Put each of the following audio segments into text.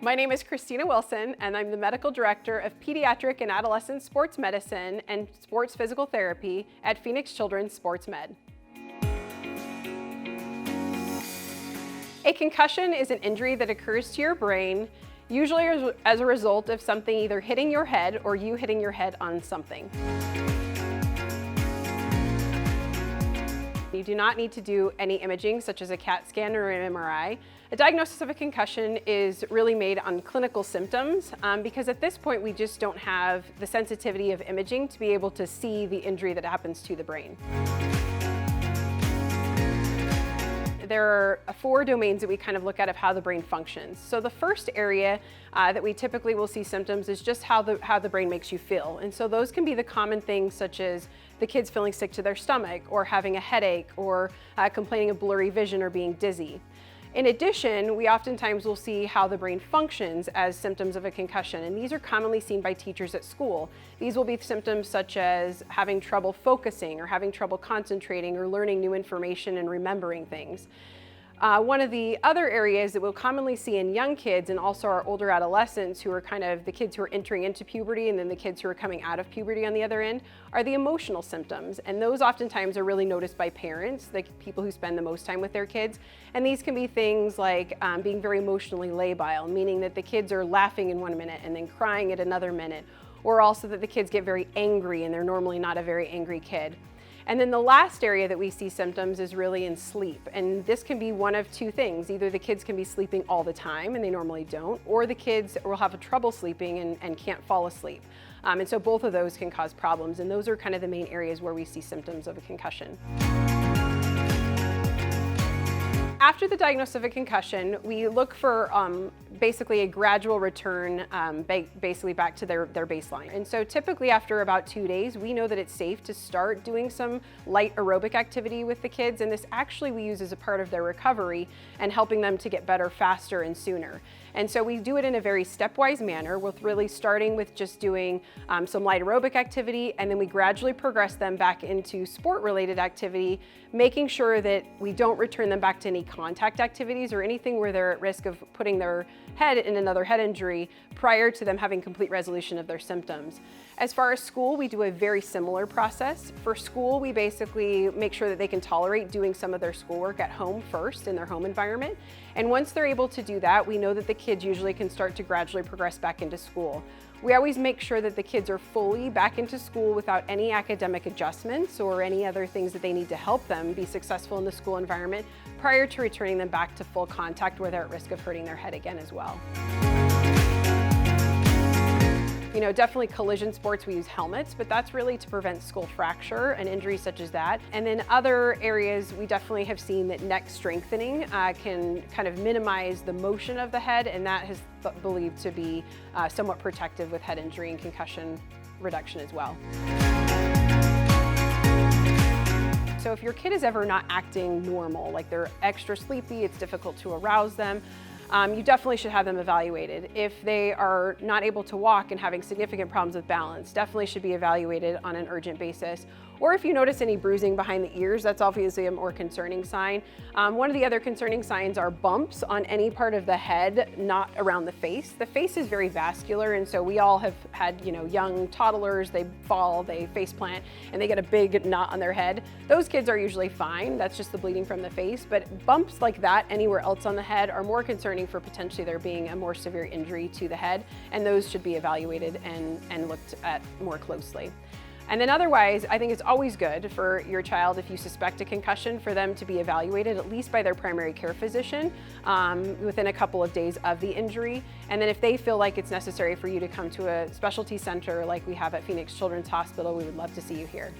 My name is Christina Wilson, and I'm the Medical Director of Pediatric and Adolescent Sports Medicine and Sports Physical Therapy at Phoenix Children's Sports Med. A concussion is an injury that occurs to your brain, usually as a result of something either hitting your head or you hitting your head on something. You do not need to do any imaging, such as a CAT scan or an MRI. A diagnosis of a concussion is really made on clinical symptoms because at this point we just don't have the sensitivity of imaging to be able to see the injury that happens to the brain. There are 4 domains that we kind of look at of how the brain functions. So the first area that we typically will see symptoms is just how the brain makes you feel. And so those can be the common things such as the kids feeling sick to their stomach or having a headache or complaining of blurry vision or being dizzy. In addition, we oftentimes will see how the brain functions as symptoms of a concussion, and these are commonly seen by teachers at school. These will be symptoms such as having trouble focusing or having trouble concentrating or learning new information and remembering things. One of the other areas that we'll commonly see in young kids and also our older adolescents, who are kind of the kids who are entering into puberty and then the kids who are coming out of puberty on the other end, are the emotional symptoms. And those oftentimes are really noticed by parents, the people who spend the most time with their kids. And these can be things like being very emotionally labile, meaning that the kids are laughing in one minute and then crying at another minute, or also that the kids get very angry and they're normally not a very angry kid. And then the last area that we see symptoms is really in sleep. And this can be one of 2 things. Either the kids can be sleeping all the time and they normally don't, or the kids will have trouble sleeping and can't fall asleep. And so both of those can cause problems. And those are kind of the main areas where we see symptoms of a concussion. After the diagnosis of a concussion, we look for basically a gradual return basically back to their baseline. And so typically after about 2 days, we know that it's safe to start doing some light aerobic activity with the kids, and this actually we use as a part of their recovery and helping them to get better faster and sooner. And so we do it in a very stepwise manner, with really starting with just doing some light aerobic activity, and then we gradually progress them back into sport-related activity, making sure that we don't return them back to any contact activities or anything where they're at risk of putting their head in another head injury prior to them having complete resolution of their symptoms. As far as school, we do a very similar process. For school, we basically make sure that they can tolerate doing some of their schoolwork at home first in their home environment. And once they're able to do that, we know that the kids usually can start to gradually progress back into school. We always make sure that the kids are fully back into school without any academic adjustments or any other things that they need to help them be successful in the school environment prior to returning them back to full contact where they're at risk of hurting their head again as well. You know, definitely collision sports, we use helmets, but that's really to prevent skull fracture and injuries such as that. And then other areas, we definitely have seen that neck strengthening can kind of minimize the motion of the head, and that is believed to be somewhat protective with head injury and concussion reduction as well. So if your kid is ever not acting normal, like they're extra sleepy, it's difficult to arouse them, you definitely should have them evaluated. If they are not able to walk and having significant problems with balance, definitely should be evaluated on an urgent basis. Or if you notice any bruising behind the ears, that's obviously a more concerning sign. One of the other concerning signs are bumps on any part of the head, not around the face. The face is very vascular, and so we all have had, young toddlers, they fall, they face plant, and they get a big knot on their head. Those kids are usually fine, that's just the bleeding from the face, but bumps like that anywhere else on the head are more concerning for potentially there being a more severe injury to the head, and those should be evaluated and looked at more closely. And then otherwise, I think it's always good for your child, if you suspect a concussion, for them to be evaluated at least by their primary care physician within a couple of days of the injury. And then if they feel like it's necessary for you to come to a specialty center like we have at Phoenix Children's Hospital, we would love to see you here.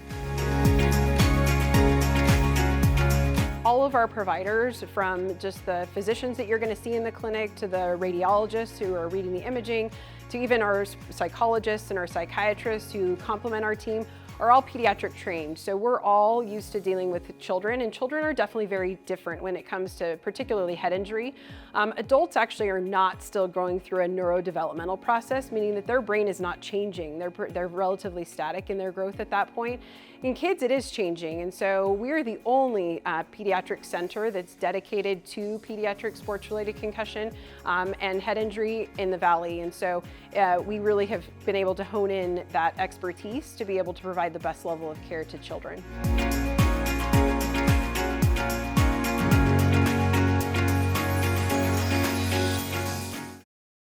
All of our providers, from just the physicians that you're going to see in the clinic to the radiologists who are reading the imaging, to even our psychologists and our psychiatrists who complement our team, are all pediatric trained. So we're all used to dealing with children, and children are definitely very different when it comes to particularly head injury. Adults actually are not still going through a neurodevelopmental process, meaning that their brain is not changing. They're relatively static in their growth at that point. In kids, it is changing, and so we're the only pediatric center that's dedicated to pediatric sports-related concussion and head injury in the Valley, and so we really have been able to hone in that expertise to be able to provide the best level of care to children.